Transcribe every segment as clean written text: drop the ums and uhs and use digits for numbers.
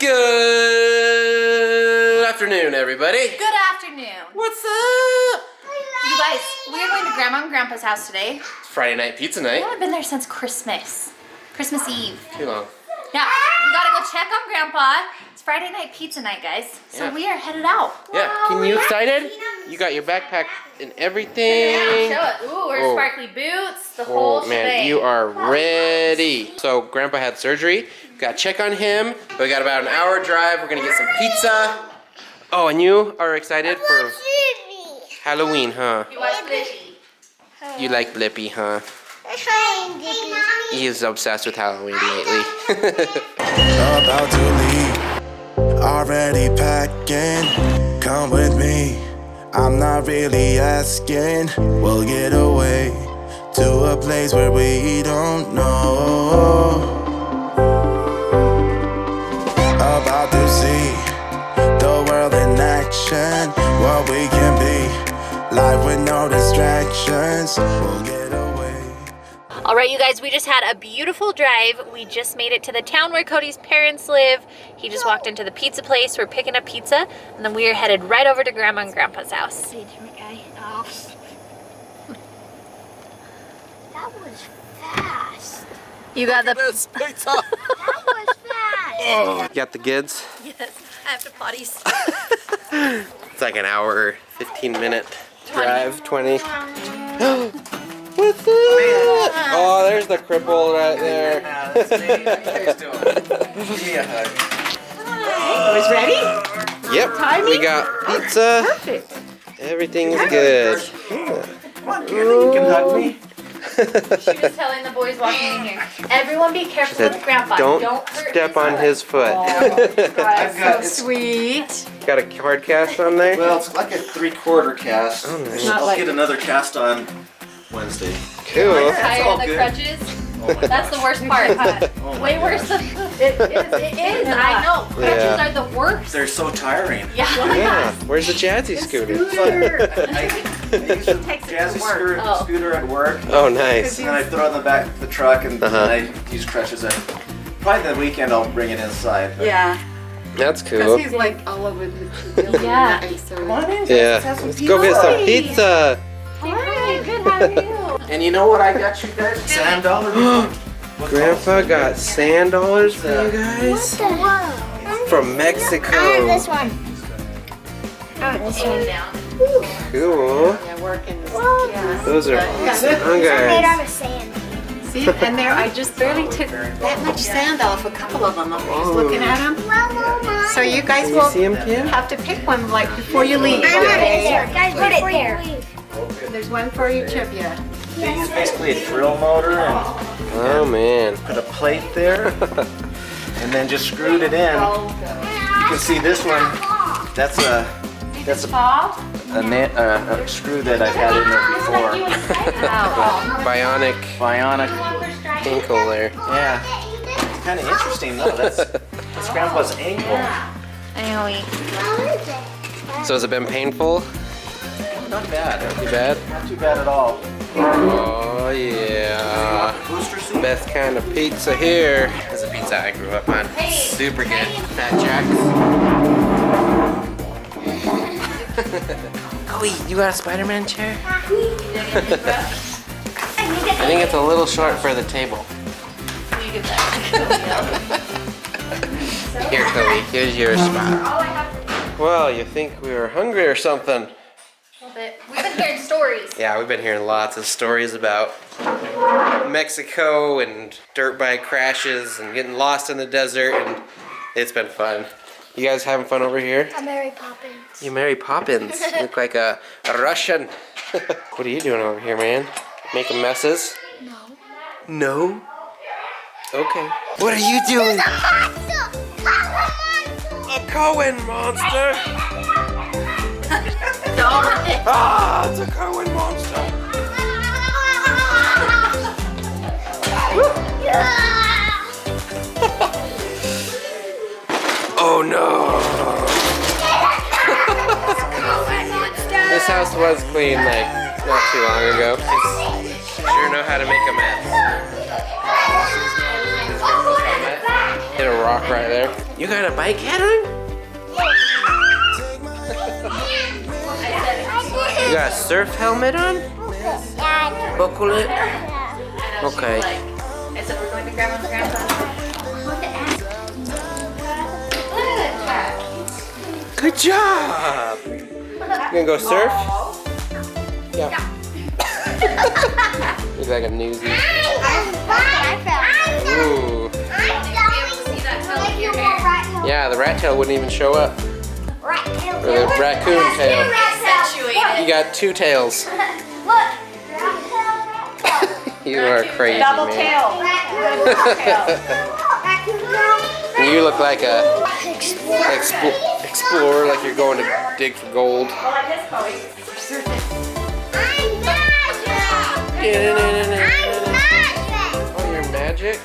Good afternoon, everybody. Good afternoon. What's up? You guys, we are going to Grandma and Grandpa's house today. It's Friday night pizza night. We haven't been there since Christmas. Christmas Eve. Too long. Yeah, we gotta go check on Grandpa. It's Friday night pizza night, guys. So Yeah. we are headed out. Yeah. Can you excited? You got your backpack and everything. Show it. Ooh, we're Oh. sparkly boots. The whole Man, shebang. you are ready. So Grandpa had surgery. We got to check on him. We got about an hour drive. We're gonna get some pizza. Oh, and you are excited for Halloween, huh? You watch Blippi. You like Blippi, huh? He is obsessed with Halloween lately. About to leave, already packing. Come with me, I'm not really asking. We'll get away to a place where we don't know. About to see the world in action, what we can be, life with no distractions. We'll get away. All right, you guys, we just had a beautiful drive. We just made it to the town where Cody's parents live. He just walked into the pizza place. We're picking up pizza, and then we are headed right over to Grandma and Grandpa's house. Hey, different guy. Oh. That was fast. You got the... This pizza. That was fast. You got the goods? Yes, I have to potties. It's like an hour, 15-minute drive, 20. What's up? Oh, there's the cripple right there. Was ready? Yep, we got pizza. Perfect. Everything's good. Come on, kid, you can hug me. She was telling the boys walking in here, everyone be careful with Grandpa. Don't hurt step on his foot. I've got So sweet. Got a hard cast on there? well, it's like a 3/4 cast. Oh, nice. I'll like- get another cast on Wednesday. Cool. Tired all of the good. crutches. Oh my That's the worst part, huh? Oh my Way God. worse than it is. I know. Crutches Yeah. are the worst. They're so tiring. Yeah. Yeah. Where's the Jazzy scooter? I use the jazzy Oh. scooter at work, Oh, nice. and then I throw it in the back of the truck, and Uh-huh. then I use crutches. And probably the weekend I'll bring it inside. But Yeah, That's because cool. he's like all over the building. Yeah. So come on in. Yeah. Let's go get some pizza. Hi, good. How are you? And you know what I got you guys? Sand dollar. Grandpa got sand dollars for you guys from Mexico. This one. This one. Cool. Yeah, working. Yeah. Those are awesome Made guys. out of sand. See, and there, I just barely took that much sand off a couple of them. I'm just looking at them. So you guys You will see him, Kim? have to pick one like before you leave. I'm not Okay? here. Guys, put it there. There's one for each of you. It's basically a drill motor, and Oh man. put a plate there, and then just screwed it in. You can see this one. That's a screw that I've had in there before. Bionic Bionic. ankle there. Yeah. It's kind of interesting though. That's Grandpa's ankle. So has it been painful? Not bad. Too bad? Not too bad at all. Oh yeah. Booster seat. Best kind of pizza here. This is a pizza I grew up on. Super good. Fat Jacks. Oh, you got a Spider-Man chair? I think it's a little short for the table. You get that. Here, Chloe, here's your spot. Well, you think we were hungry or something? A little bit. We've been hearing stories. Yeah, we've been hearing lots of stories about Mexico and dirt bike crashes and getting lost in the desert, and it's been fun. You guys having fun over here? I'm Mary Poppins. You Mary Poppins. You look like a Russian. What are you doing over here, man? Making messes? No. No? Okay. What are you doing? A Cohen monster! Ah, it's a Cohen monster! Oh no! This house was clean like not too long ago. Sure know how to make a mess. Hit a rock right there. You got a bike hat on? You got a surf helmet on? Buckle it? Okay. I said we're going to Grandma and Grandpa. Good job! You gonna go surf? Yeah. Looks like a newsie. Ooh. Yeah, the rat tail wouldn't even show up. Or the raccoon tail. You got two tails. You are crazy, Double man. tail. You look like a explorer, like you're going to dig for gold. Oh, like this, Chloe. Oh, you're magic?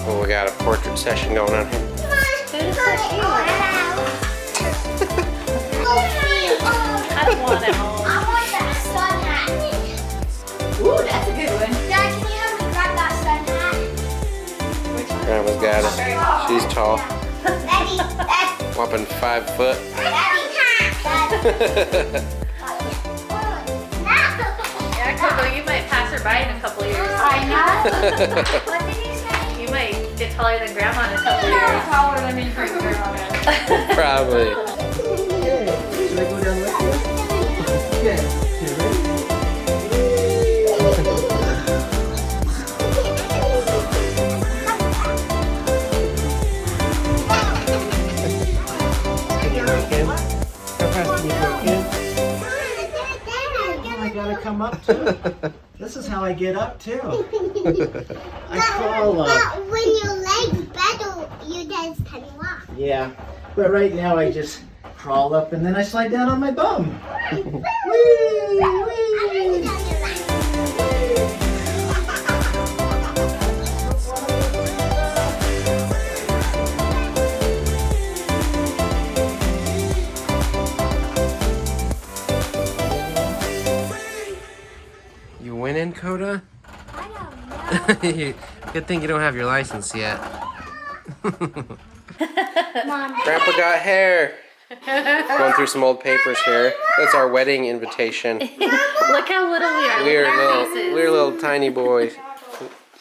Oh, we got a portrait session going on here. I don't want it all. Ooh, that's a good one. Grandma's got it. She's tall. Whopping 5 foot. Yeah, Coco, you might pass her by in a couple of years. You might get taller than Grandma in a couple of years. Taller than me, Grandma. Probably. Should I go down with you? Yeah. You ready? I gotta come up too. This is how I get up too. I crawl up. But when your legs better, you guys can walk. Yeah, but right now I just crawl up and then I slide down on my bum. Whee, whee. You winning, Coda? I don't know. Good thing you don't have your license yet. Mom. Grandpa got hair. Going through some old papers here. That's our wedding invitation. Look how little we are. We're Look at our little, faces. we're little tiny boys.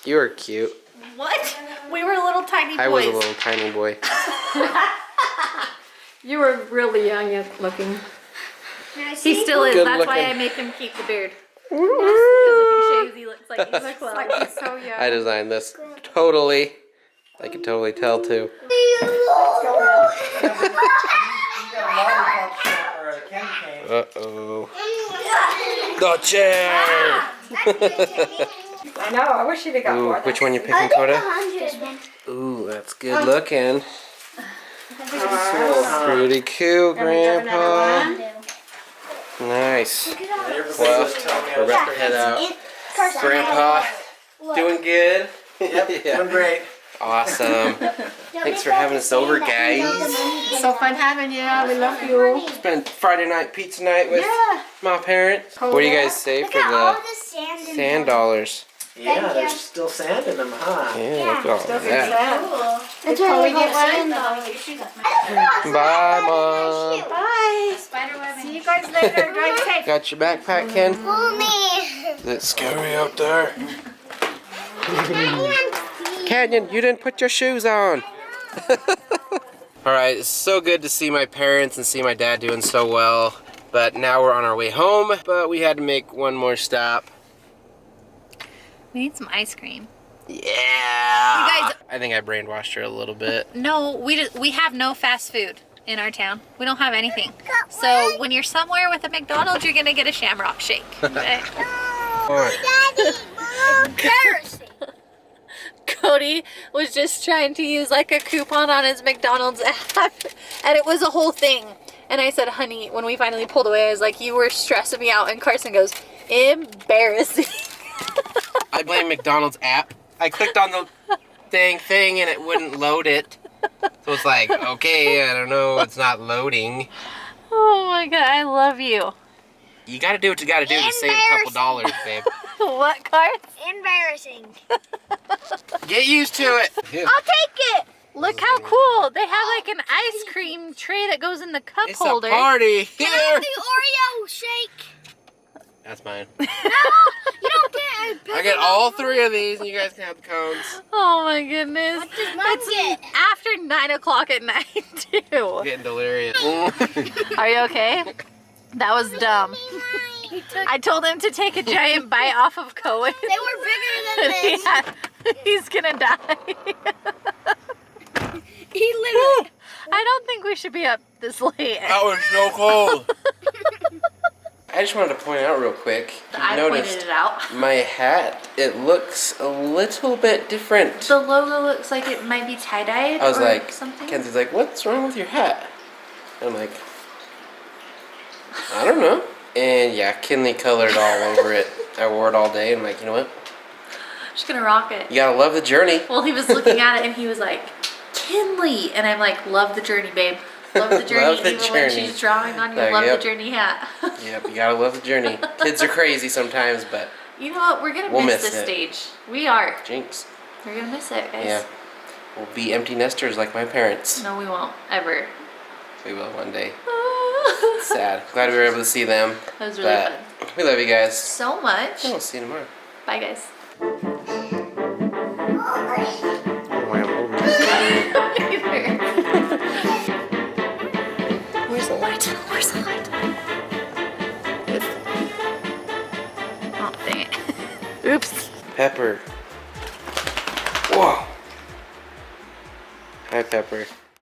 You were cute. What? We were little tiny boys. I was a little tiny boy. You were really young looking. He still is. Good That's why looking. I make him keep the beard. Because if he shaves, he looks like he's 12. He's so young. I designed this totally. I can totally tell too. Uh-oh. The chair! I know. I wish you'd have got Ooh, more. which one you picking, Coda? This one. Ooh, that's good looking. Pretty cool, Grandpa. Nice. Well, we're about to head out. Grandpa, doing good? Yep, doing great. Awesome. Thanks for having us over, guys. It's so fun having you. We love you. It's been Friday night pizza night with my parents. What do you guys say for All the the sand in sand dollars? Yeah, there's still sand in them, huh? Yeah, look at all that. That's Can where we we get get one? Bye, Mom. Bye. Spider webbing. See you guys later. Drive safe. Got your backpack, Ken? Pull me. Is it scary out there? Canyon, you didn't put your shoes on. Alright, it's so good to see my parents and see my dad doing so well. But now we're on our way home, but we had to make one more stop. We need some ice cream. Yeah! You guys- I think I brainwashed her a little bit. No, we have no fast food in our town. We don't have anything. So when you're somewhere with a McDonald's, you're gonna get a Shamrock Shake. Okay? Alright. Daddy, embarrassing. Cody was just trying to use like a coupon on his McDonald's app, and it was a whole thing. And I said, honey, when we finally pulled away, I was like, you were stressing me out. And Carson goes, embarrassing. I blame McDonald's app. I clicked on the dang thing and it wouldn't load it. So it's like, okay, I don't know, it's not loading. Oh my God, I love you. You gotta do what you gotta do to save a couple dollars, babe. What cards? Embarrassing. Get used to it. I'll take it. Look how cool. They have like an ice cream tray that goes in the cup It's holder. a party. Can I have the Oreo shake? That's mine. No, you don't get a I get all 3 of these, and you guys can have the cones. Oh my goodness. What does Mom get? After 9 o'clock at night too. Getting delirious. Are you okay? That was dumb. I told him to take a giant bite off of Cohen. They were bigger than this. Yeah, he's gonna die. He literally. I don't think we should be up this late. That was so cold. I just wanted to point out real quick. I noticed pointed it out. my hat, it looks a little bit different. The logo looks like it might be tie-dyed I was or like, something. Kenzie's like, what's wrong with your hat? And I'm like, I don't know. And yeah, Kinley colored all over it. I wore it all day. I'm like, you know what? Just gonna rock it. You gotta love the journey. Well, he was looking at it and he was like, Kinley. And I'm like, love the journey, babe. Love the journey. Love the Even when journey. she's drawing on your Like, love yep. the journey hat. Yep, you gotta love the journey. Kids are crazy sometimes, but You know what? We're gonna We'll miss miss this it. stage. We are. jinx. We're gonna miss it, guys. Yeah. We'll be empty nesters like my parents. No, we won't. Ever. We will one day. Sad. Glad we were able to see them. That was really But fun. we love you guys. So much. We'll see you tomorrow. Bye, guys. Where's the light? Where's the light? Oh, dang it. Oops. Pepper. Whoa. Hi, Pepper.